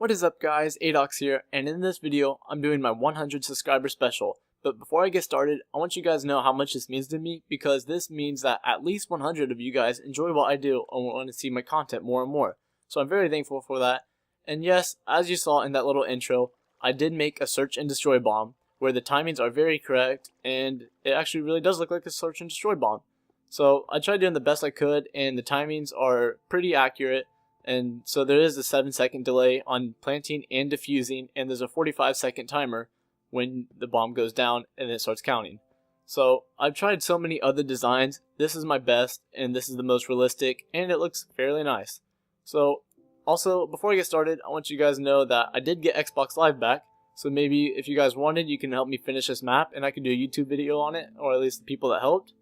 What is up guys, Adox here, and in this video I'm doing my 100 subscriber special. But before I get started, I want you guys to know how much this means to me, because this means that at least 100 of you guys enjoy what I do and want to see my content more and more. So I'm very thankful for that. And yes, as you saw in that little intro, I did make a search and destroy bomb where the timings are very correct and it actually really does look like a search and destroy bomb. So I tried doing the best I could and the timings are pretty accurate. And so there is a 7-second delay on planting and defusing, and there's a 45-second timer when the bomb goes down and then it starts counting. So I've tried so many other designs. This is my best and this is the most realistic and it looks fairly nice. So also, before I get started, I want you guys to know that I did get Xbox Live back. So maybe if you guys wanted, you can help me finish this map and I can do a YouTube video on it, or at least the people that helped.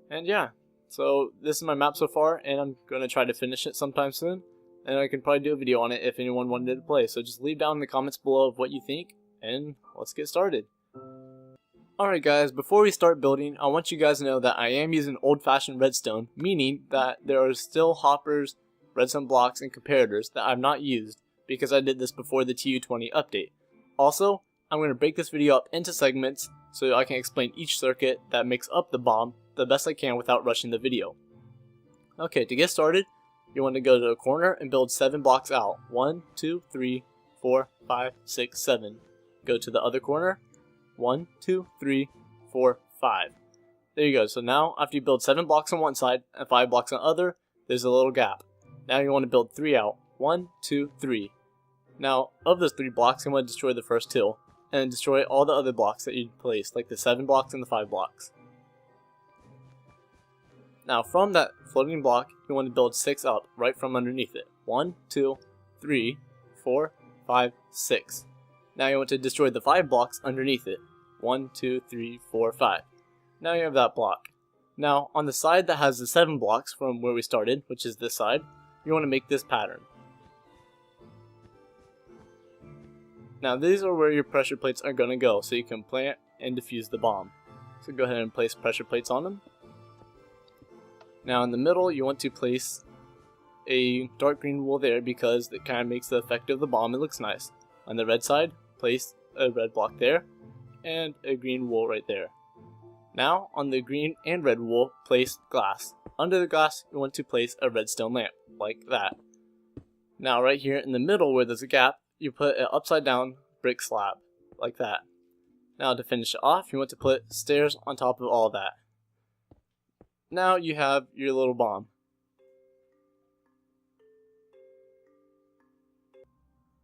And yeah, so this is my map so far and I'm going to try to finish it sometime soon. And I can probably do a video on it if anyone wanted to play. So just leave down in the comments below of what you think, and let's get started. Alright guys, before we start building, I want you guys to know that I am using old-fashioned redstone, meaning that there are still hoppers, redstone blocks, and comparators that I've not used because I did this before the TU20 update. Also, I'm going to break this video up into segments so I can explain each circuit that makes up the bomb the best I can without rushing the video. Okay, to get started, you want to go to the corner and build 7 blocks out. 1, 2, 3, 4, 5, 6, 7. Go to the other corner. 1, 2, 3, 4, 5. There you go. So now after you build 7 blocks on one side and 5 blocks on the other, there's a little gap. Now you want to build 3 out. 1, 2, 3. Now of those 3 blocks, you want to destroy the first 2 and destroy all the other blocks that you placed, like the 7 blocks and the 5 blocks. Now from that floating block, you want to build 6 out right from underneath it. 1, 2, 3, 4, 5, 6. Now you want to destroy the 5 blocks underneath it. 1, 2, 3, 4, 5. Now you have that block. Now on the side that has the 7 blocks from where we started, which is this side, you want to make this pattern. Now these are where your pressure plates are going to go, so you can plant and defuse the bomb. So go ahead and place pressure plates on them. Now in the middle, you want to place a dark green wool there because it kind of makes the effect of the bomb. It looks nice. On the red side, place a red block there and a green wool right there. Now on the green and red wool, place glass. Under the glass, you want to place a redstone lamp like that. Now right here in the middle where there's a gap, you put an upside down brick slab like that. Now to finish it off, you want to put stairs on top of all of that. Now you have your little bomb.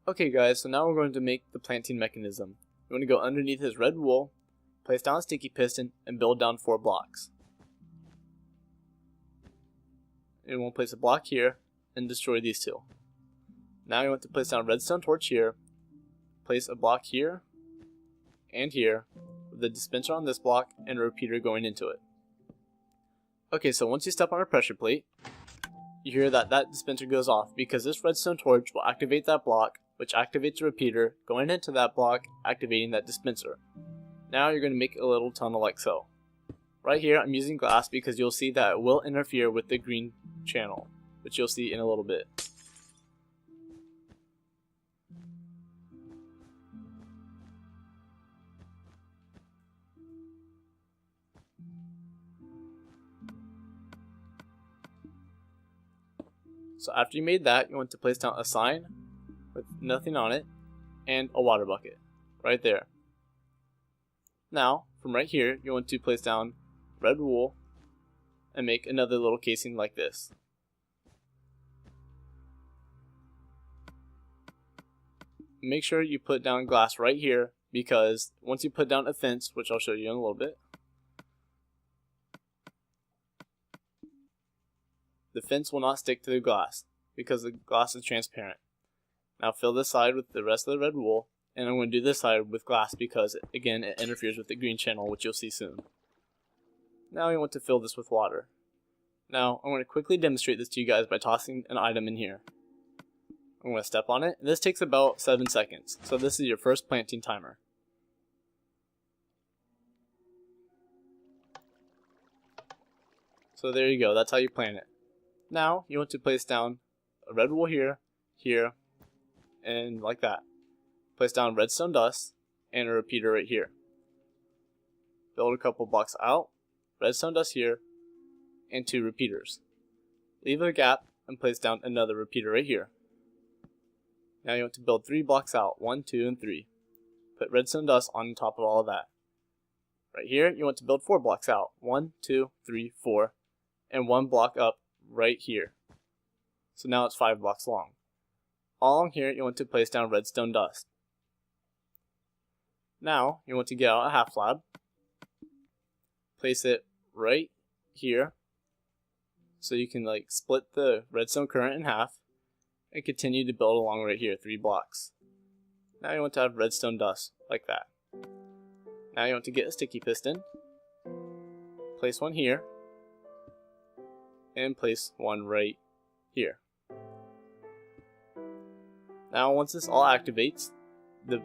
Okay guys, so now we're going to make the planting mechanism. You want to go underneath his red wool, place down a sticky piston, and build down 4 blocks. You want to place a block here, and destroy these 2. Now you want to place down a redstone torch here, place a block here, and here, with a dispenser on this block, and a repeater going into it. Okay, so once you step on a pressure plate, you hear that dispenser goes off because this redstone torch will activate that block, which activates the repeater, going into that block, activating that dispenser. Now you're going to make a little tunnel like so. Right here I'm using glass because you'll see that it will interfere with the green channel, which you'll see in a little bit. So after you made that, you want to place down a sign with nothing on it and a water bucket right there. Now from right here, you want to place down red wool and make another little casing like this. Make sure you put down glass right here, because once you put down a fence, which I'll show you in a little bit, the fence will not stick to the glass because the glass is transparent. Now fill this side with the rest of the red wool, and I'm going to do this side with glass because, again, it interferes with the green channel, which you'll see soon. Now you want to fill this with water. Now I'm going to quickly demonstrate this to you guys by tossing an item in here. I'm going to step on it, and this takes about 7 seconds. So this is your first planting timer. So there you go, that's how you plant it. Now you want to place down a red wool here, here, and like that. Place down redstone dust and a repeater right here. Build a couple blocks out, redstone dust here, and 2 repeaters. Leave a gap and place down another repeater right here. Now you want to build 3 blocks out, 1, 2, and 3. Put redstone dust on top of all of that. Right here, you want to build 4 blocks out, 1, 2, 3, 4, and 1 block up right here. So now it's 5 blocks long. All along here, you want to place down redstone dust. Now, you want to get out a half slab, place it right here, so you can like split the redstone current in half, and continue to build along right here, 3 blocks. Now you want to have redstone dust, like that. Now you want to get a sticky piston, place one here, and place one right here. Now once this all activates, the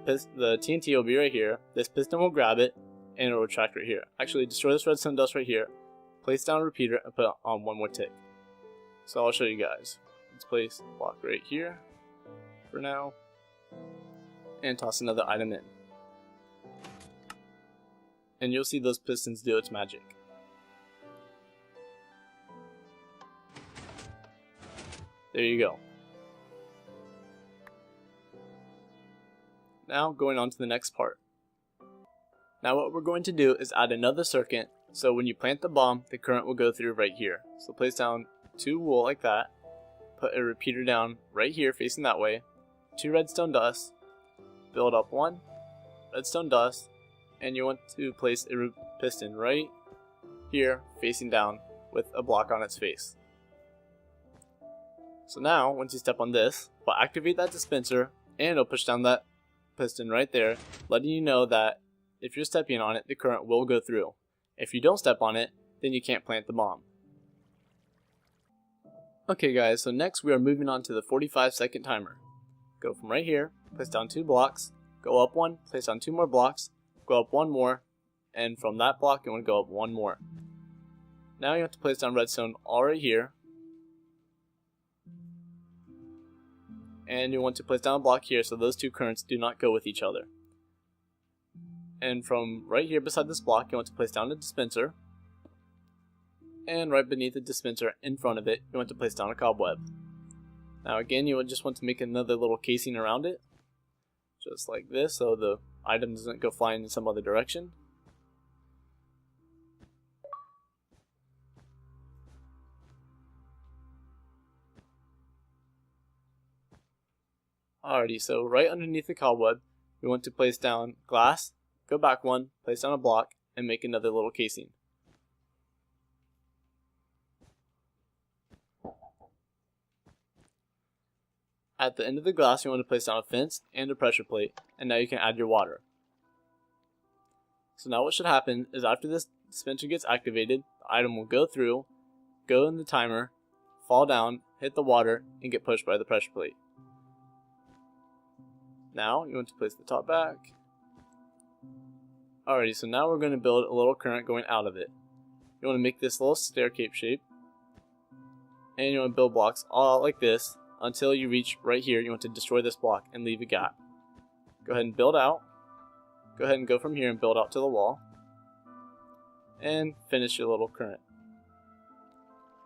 TNT will be right here, this piston will grab it, and it will retract right here. Actually, destroy this redstone dust right here, place down a repeater, and put it on one more tick. So I'll show you guys. Let's place a block right here for now, and toss another item in. And you'll see those pistons do its magic. There you go. Now going on to the next part. Now what we're going to do is add another circuit, so when you plant the bomb, the current will go through right here. So place down 2 wool like that, put a repeater down right here facing that way, 2 redstone dust, build up 1 redstone dust, and you want to place a piston right here facing down with a block on its face. So now, once you step on this, we'll activate that dispenser, and it'll push down that piston right there, letting you know that if you're stepping on it, the current will go through. If you don't step on it, then you can't plant the bomb. Okay guys, so next we are moving on to the 45-second timer. Go from right here, place down 2 blocks, go up 1, place down 2 more blocks, go up 1 more, and from that block you want to go up 1 more. Now you have to place down redstone all right here, and you want to place down a block here so those 2 currents do not go with each other. And from right here beside this block, you want to place down a dispenser, and right beneath the dispenser in front of it, you want to place down a cobweb. Now again, you would just want to make another little casing around it, just like this, so the item doesn't go flying in some other direction. Alrighty, so right underneath the cobweb, we want to place down glass, go back 1, place down a block, and make another little casing. At the end of the glass, you want to place down a fence and a pressure plate, and now you can add your water. So now what should happen is after this dispenser gets activated, the item will go through, go in the timer, fall down, hit the water, and get pushed by the pressure plate. Now you want to place the top back. Alrighty, so now we're going to build a little current going out of it. You want to make this little staircase shape, and you want to build blocks all out like this until you reach right here. You want to destroy this block and leave a gap. Go ahead and build out. Go ahead and go from here and build out to the wall, and finish your little current.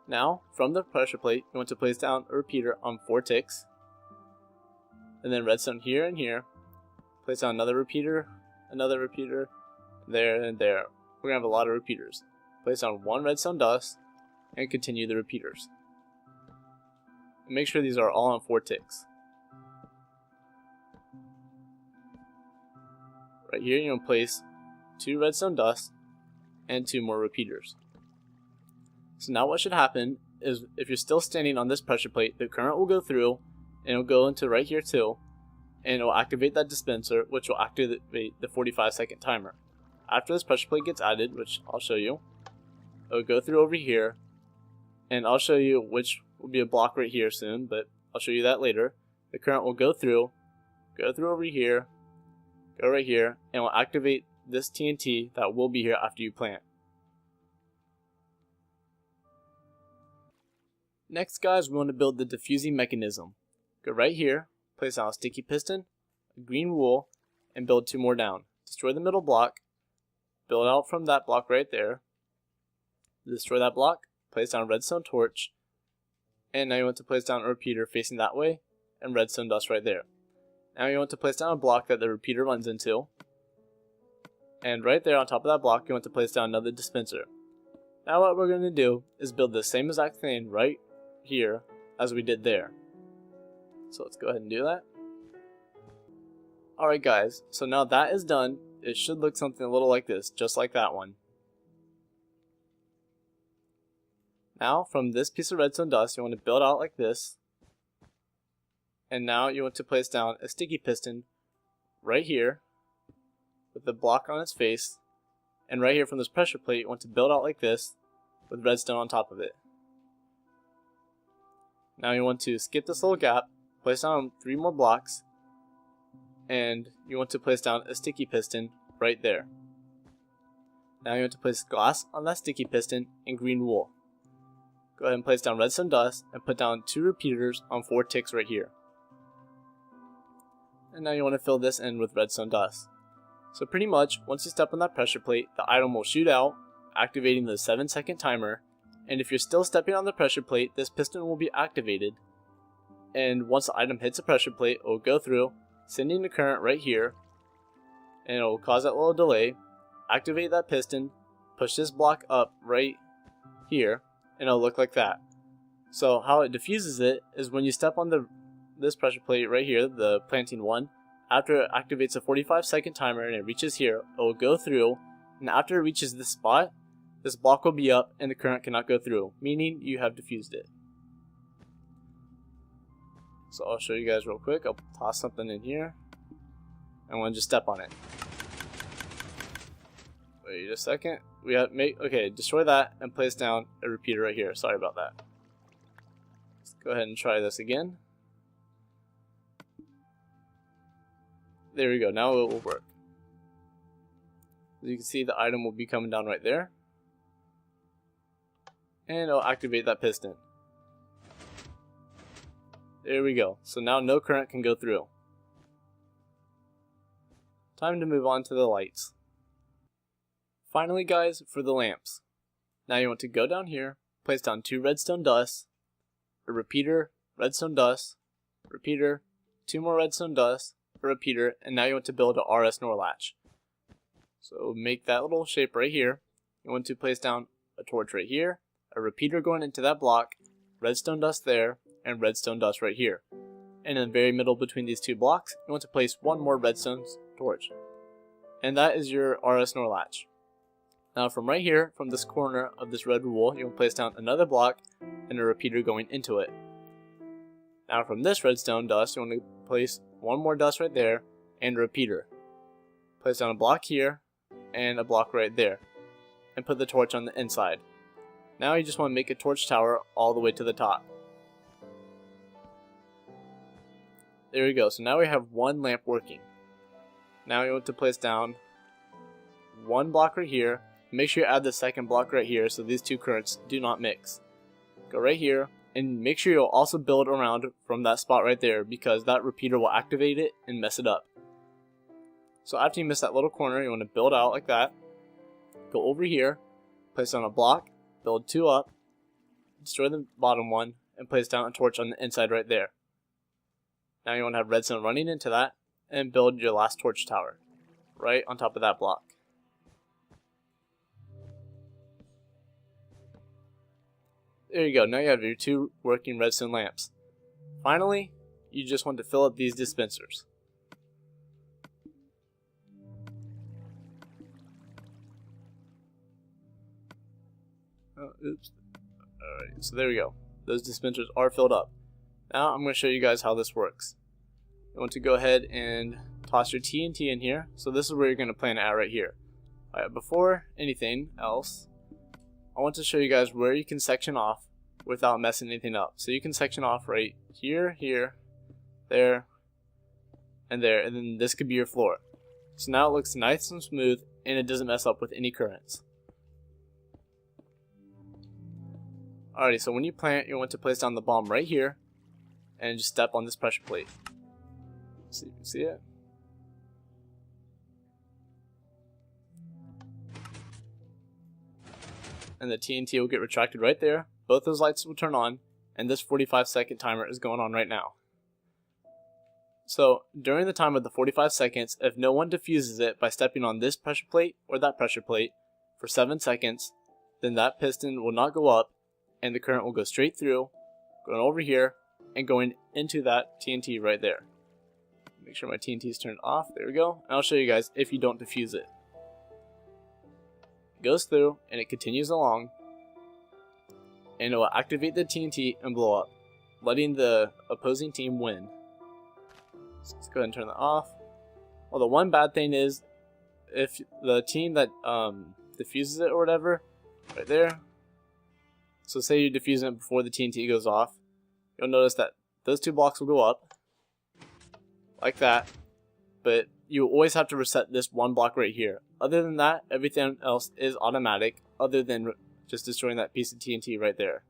Now, from the pressure plate, you want to place down a repeater on 4 ticks, and then redstone here and here. Place down another repeater, there and there. We're going to have a lot of repeaters. Place down 1 redstone dust, and continue the repeaters. And make sure these are all on 4 ticks. Right here, you're going to place 2 redstone dust and 2 more repeaters. So now what should happen is if you're still standing on this pressure plate, the current will go through, and it'll go into right here too, and it will activate that dispenser, which will activate the 45-second timer. After this pressure plate gets added, which I'll show you, it will go through over here, and I'll show you which will be a block right here soon, but I'll show you that later. The current will go through over here, go right here, and will activate this TNT that will be here after you plant. Next guys, we want to build the diffusing mechanism. Go right here, place down a sticky piston, a green wool, and build 2 more down. Destroy the middle block, build out from that block right there, destroy that block, place down a redstone torch, and now you want to place down a repeater facing that way, and redstone dust right there. Now you want to place down a block that the repeater runs into, and right there on top of that block you want to place down another dispenser. Now what we're going to do is build the same exact thing right here as we did there. So let's go ahead and do that. Alright guys, so now that is done, it should look something a little like this, just like that one. Now from this piece of redstone dust you want to build out like this. And now you want to place down a sticky piston right here with the block on its face. And right here from this pressure plate you want to build out like this with redstone on top of it. Now you want to skip this little gap, place down 3 more blocks, and you want to place down a sticky piston right there. Now you want to place glass on that sticky piston and green wool. Go ahead and place down redstone dust and put down 2 repeaters on 4 ticks right here. And now you want to fill this in with redstone dust. So pretty much, once you step on that pressure plate, the item will shoot out, activating the 7-second timer, and if you're still stepping on the pressure plate, this piston will be activated, and once the item hits the pressure plate, it will go through, sending the current right here, and it will cause that little delay, activate that piston, push this block up right here, and it'll look like that. So how it diffuses it is when you step on this pressure plate right here, the planting one, after it activates a 45-second timer and it reaches here, it will go through, and after it reaches this spot, this block will be up and the current cannot go through, meaning you have diffused it. So I'll show you guys real quick. I'll toss something in here. I want to just step on it. Wait a second. We have destroy that and place down a repeater right here. Sorry about that. Let's go ahead and try this again. There we go. Now it will work. As you can see, the item will be coming down right there. And it'll activate that piston. There we go. So now no current can go through. Time to move on to the lights. Finally guys, for the lamps. Now you want to go down here, place down 2 redstone dust, a repeater, redstone dust, repeater, 2 more redstone dust, a repeater, and now you want to build a RS NOR latch. So make that little shape right here. You want to place down a torch right here, a repeater going into that block, redstone dust there, and redstone dust right here. And in the very middle between these 2 blocks, you want to place 1 more redstone torch. And that is your RS NOR latch. Now from right here, from this corner of this red wool, you want to place down another block and a repeater going into it. Now from this redstone dust, you want to place 1 more dust right there and a repeater. Place down a block here and a block right there. And put the torch on the inside. Now you just want to make a torch tower all the way to the top. There we go. So now we have 1 lamp working. Now you want to place down 1 block right here. Make sure you add the second block right here so these 2 currents do not mix. Go right here and make sure you'll also build around from that spot right there because that repeater will activate it and mess it up. So after you miss that little corner, you want to build out like that. Go over here, place down a block, build 2 up, destroy the bottom one, and place down a torch on the inside right there. Now you want to have redstone running into that, and build your last torch tower, right on top of that block. There you go, now you have your 2 working redstone lamps. Finally, you just want to fill up these dispensers. Oh, oops. Alright, so there we go. Those dispensers are filled up. Now I'm going to show you guys how this works. You want to go ahead and toss your TNT in here. So this is where you're going to plant it at right here. Alright, before anything else, I want to show you guys where you can section off without messing anything up. So you can section off right here, there, and there, and then this could be your floor. So now it looks nice and smooth and it doesn't mess up with any currents. Alrighty, so when you plant, you want to place down the bomb right here and just step on this pressure plate. See if you see it. And the TNT will get retracted right there. Both those lights will turn on, and this 45-second timer is going on right now. So during the time of the 45 seconds, if no one defuses it by stepping on this pressure plate or that pressure plate for 7 seconds, then that piston will not go up, and the current will go straight through, going over here, and going into that TNT right there. Make sure my TNT is turned off. There we go. And I'll show you guys if you don't defuse it. It goes through, and it continues along, and it will activate the TNT and blow up, letting the opposing team win. So let's go ahead and turn that off. Well, the one bad thing is, if the team that defuses it or whatever, right there, so say you're defusing it before the TNT goes off, you'll notice that those 2 blocks will go up, like that, but you always have to reset this 1 block right here. Other than that, everything else is automatic, other than just destroying that piece of TNT right there.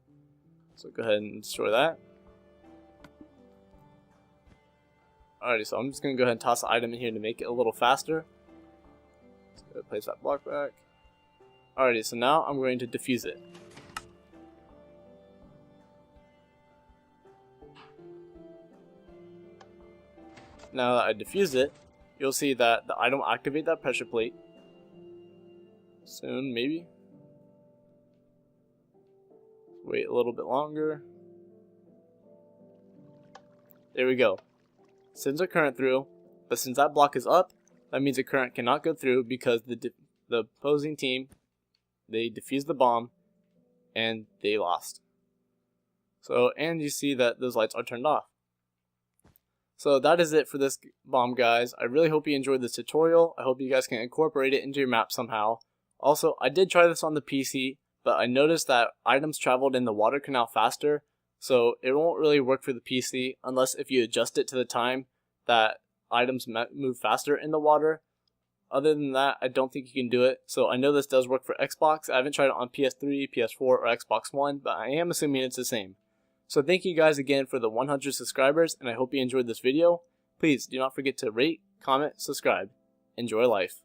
So go ahead and destroy that. Alrighty, so I'm just going to go ahead and toss the item in here to make it a little faster. Let's go ahead and place that block back. Alrighty, so now I'm going to defuse it. Now that I defuse it, you'll see that the item will activate that pressure plate. Soon, maybe. Wait a little bit longer. There we go. Sends a current through, but since that block is up, that means the current cannot go through because the opposing team, they defused the bomb and they lost. So, and you see that those lights are turned off. So that is it for this bomb, guys. I really hope you enjoyed this tutorial. I hope you guys can incorporate it into your map somehow. Also, I did try this on the PC, but I noticed that items traveled in the water canal faster, so it won't really work for the PC unless if you adjust it to the time that items move faster in the water. Other than that, I don't think you can do it. So I know this does work for Xbox. I haven't tried it on PS3, PS4, or Xbox One, but I am assuming it's the same. So thank you guys again for the 100 subscribers, and I hope you enjoyed this video. Please do not forget to rate, comment, subscribe. Enjoy life.